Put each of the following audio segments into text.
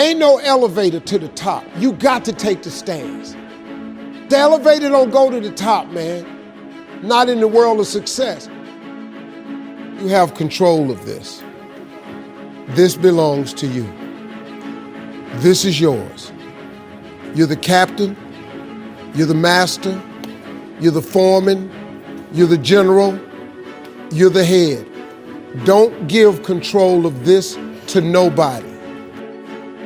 Ain't no elevator to the top. You got to take the stairs. The elevator don't go to the top, man. Not in the world of success. You have control of this. This belongs to you. This is yours. You're the captain. You're the master. You're the foreman. You're the general. You're the head. Don't give control of this to nobody.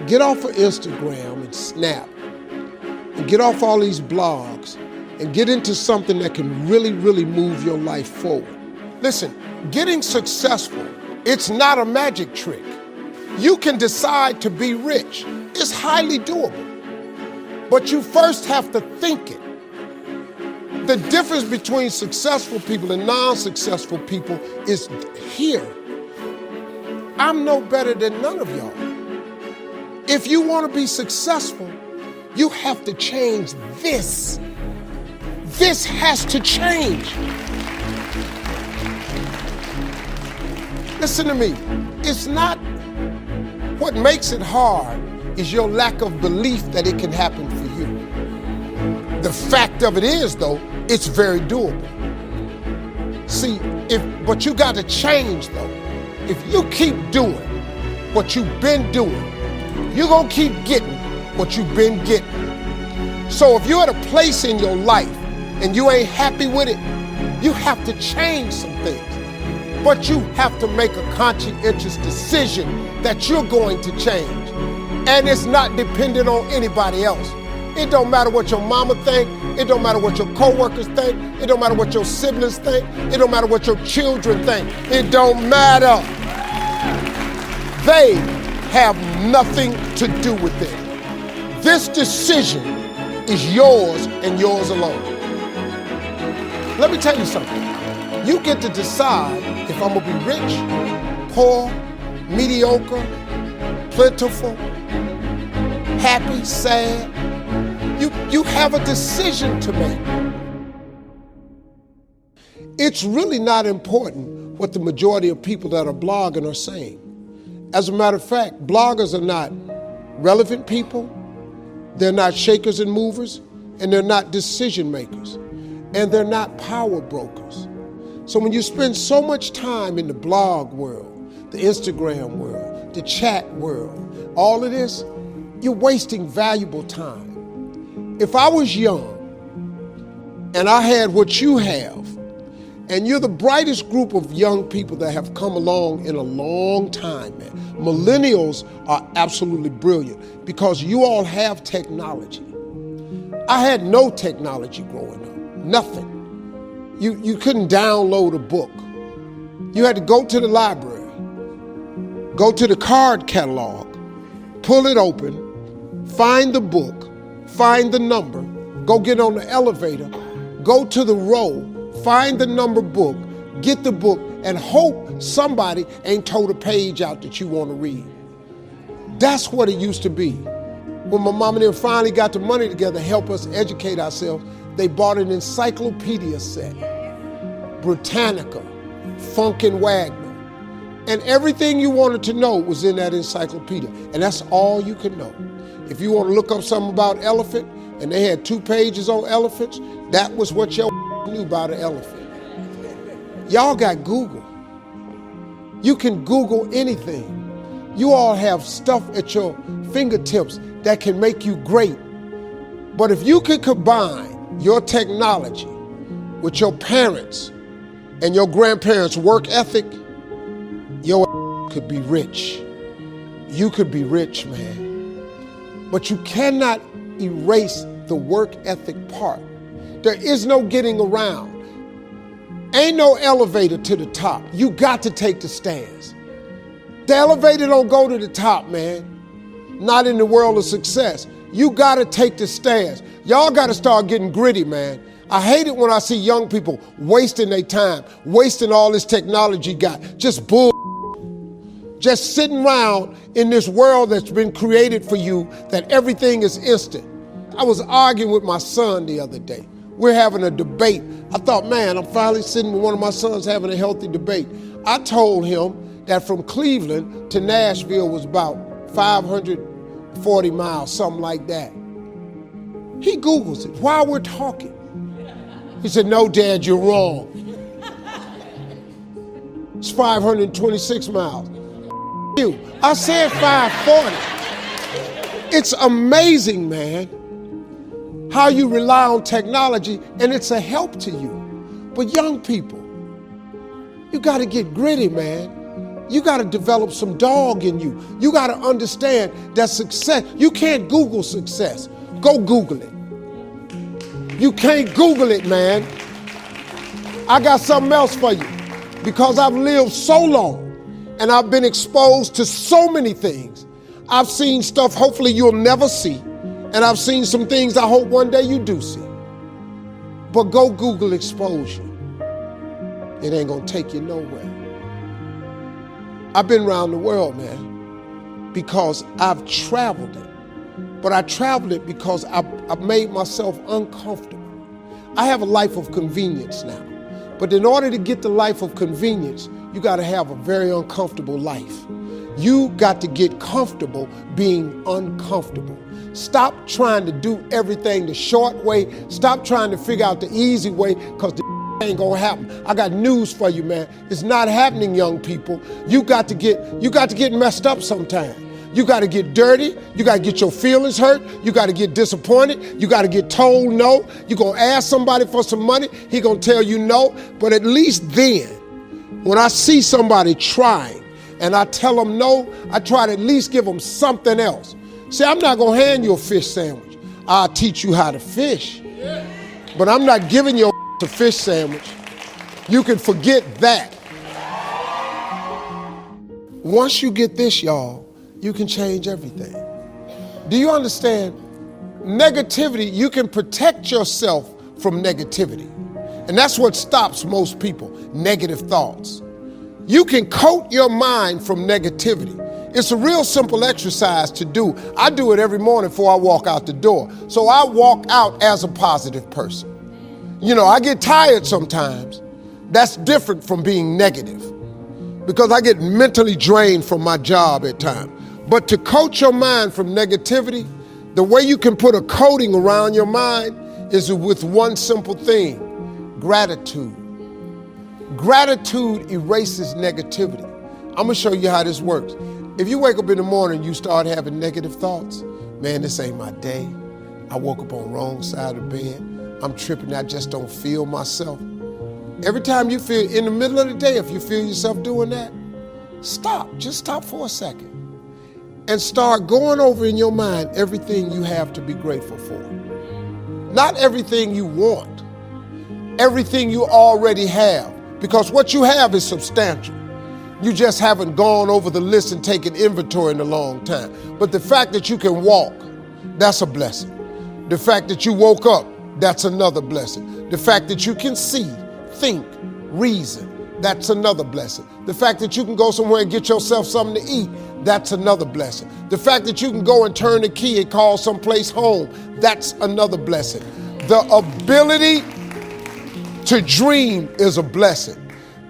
Get off of Instagram and Snap and get off all these blogs and get into something that can really, really move your life forward. Listen, getting successful, it's not a magic trick. You can decide to be rich. It's highly doable. But you first have to think it. The difference between successful people and non-successful people is here. I'm no better than none of y'all. If you want to be successful, you have to change this. This has to change. Listen to me. It's not what makes it hard is your lack of belief that it can happen for you. The fact of it is, though, it's very doable. See, but you got to change, though. If you keep doing what you've been doing, you're going to keep getting what you've been getting. So if you're at a place in your life and you ain't happy with it, you have to change some things. But you have to make a conscientious decision that you're going to change. And it's not dependent on anybody else. It don't matter what your mama think. It don't matter what your coworkers think. It don't matter what your siblings think. It don't matter what your children think. It don't matter. They have nothing to do with it. This decision is yours and yours alone. Let me tell you something. You get to decide if I'm gonna be rich, poor, mediocre, plentiful, happy, sad. You have a decision to make. It's really not important what the majority of people that are blogging are saying. As a matter of fact, bloggers are not relevant people, they're not shakers and movers, and they're not decision makers, and they're not power brokers. So when you spend so much time in the blog world, the Instagram world, the chat world, all of this, you're wasting valuable time. If I was young and I had what you have, and you're the brightest group of young people that have come along in a long time, man. Millennials are absolutely brilliant because you all have technology. I had no technology growing up, nothing. You couldn't download a book. You had to go to the library, go to the card catalog, pull it open, find the book, find the number, go get on the elevator, go to the row, find the number book, get the book, and hope somebody ain't told a page out that you want to read. That's what it used to be. When my mom and them finally got the money together to help us educate ourselves, they bought an encyclopedia set, Britannica, Funkin' Wagner, and everything you wanted to know was in that encyclopedia, and that's all you could know. If you want to look up something about elephant, and they had 2 pages on elephants, that was what your knew about an elephant. Y'all got Google. You can Google anything. You all have stuff at your fingertips that can make you great. But if you could combine your technology with your parents and your grandparents' work ethic, your could be rich. You could be rich, man. But you cannot erase the work ethic part. There is no getting around. Ain't no elevator to the top. You got to take the stairs. The elevator don't go to the top, man. Not in the world of success. You got to take the stairs. Y'all got to start getting gritty, man. I hate it when I see young people wasting their time, wasting all this technology got, just bull. Just sitting around in this world that's been created for you that everything is instant. I was arguing with my son the other day. We're having a debate. I thought, man, I'm finally sitting with one of my sons having a healthy debate. I told him that from Cleveland to Nashville was about 500 40 miles, something like that. He Googles it while we're talking. He said, no, Dad, you're wrong. It's 526 miles. You. I said 540. It's amazing, man, how you rely on technology and it's a help to you. But young people, you got to get gritty, man. You got to develop some dog in you. You got to understand that success, you can't Google success. Go Google it. You can't Google it, man. I got something else for you. Because I've lived so long and I've been exposed to so many things. I've seen stuff hopefully you'll never see. And I've seen some things I hope one day you do see. But go Google exposure. It ain't gonna take you nowhere. I've been around the world, man, because I've traveled it. But I traveled it because I've made myself uncomfortable. I have a life of convenience now. But in order to get the life of convenience, you got to have a very uncomfortable life. You got to get comfortable being uncomfortable. Stop trying to do everything the short way. Stop trying to figure out the easy way, because the ain't gonna happen. I got news for you, man. It's not happening, young people. You got to get messed up sometime. You got to get dirty. You got to get your feelings hurt. You got to get disappointed. You got to get told no. You're going to ask somebody for some money. He going to tell you no. But at least then, when I see somebody trying and I tell them no, I try to at least give them something else. See, I'm not going to hand you a fish sandwich. I'll teach you how to fish. But I'm not giving you a fish sandwich. You can forget that. Once you get this, y'all, you can change everything. Do you understand? Negativity, you can protect yourself from negativity. And that's what stops most people, negative thoughts. You can coat your mind from negativity. It's a real simple exercise to do. I do it every morning before I walk out the door. So I walk out as a positive person. You know, I get tired sometimes. That's different from being negative, because I get mentally drained from my job at times. But to coat your mind from negativity, the way you can put a coating around your mind is with one simple thing: gratitude. Gratitude erases negativity. I'm gonna show you how this works. If you wake up in the morning and you start having negative thoughts, man, this ain't my day. I woke up on the wrong side of the bed. I'm tripping, I just don't feel myself. Every time you feel, in the middle of the day, if you feel yourself doing that, stop, just stop for a second. And start going over in your mind everything you have to be grateful for. Not everything you want, everything you already have, because what you have is substantial. You just haven't gone over the list and taken inventory in a long time. But the fact that you can walk, that's a blessing. The fact that you woke up, that's another blessing. The fact that you can see, think, reason, that's another blessing. The fact that you can go somewhere and get yourself something to eat, that's another blessing. The fact that you can go and turn the key and call someplace home, that's another blessing. The ability to dream is a blessing.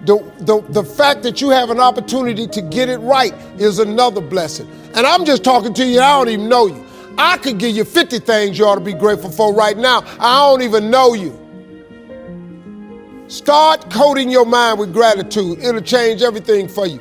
The fact that you have an opportunity to get it right is another blessing. And I'm just talking to you, I don't even know you. I could give you 50 things you ought to be grateful for right now. I don't even know you. Start coating your mind with gratitude. It'll change everything for you.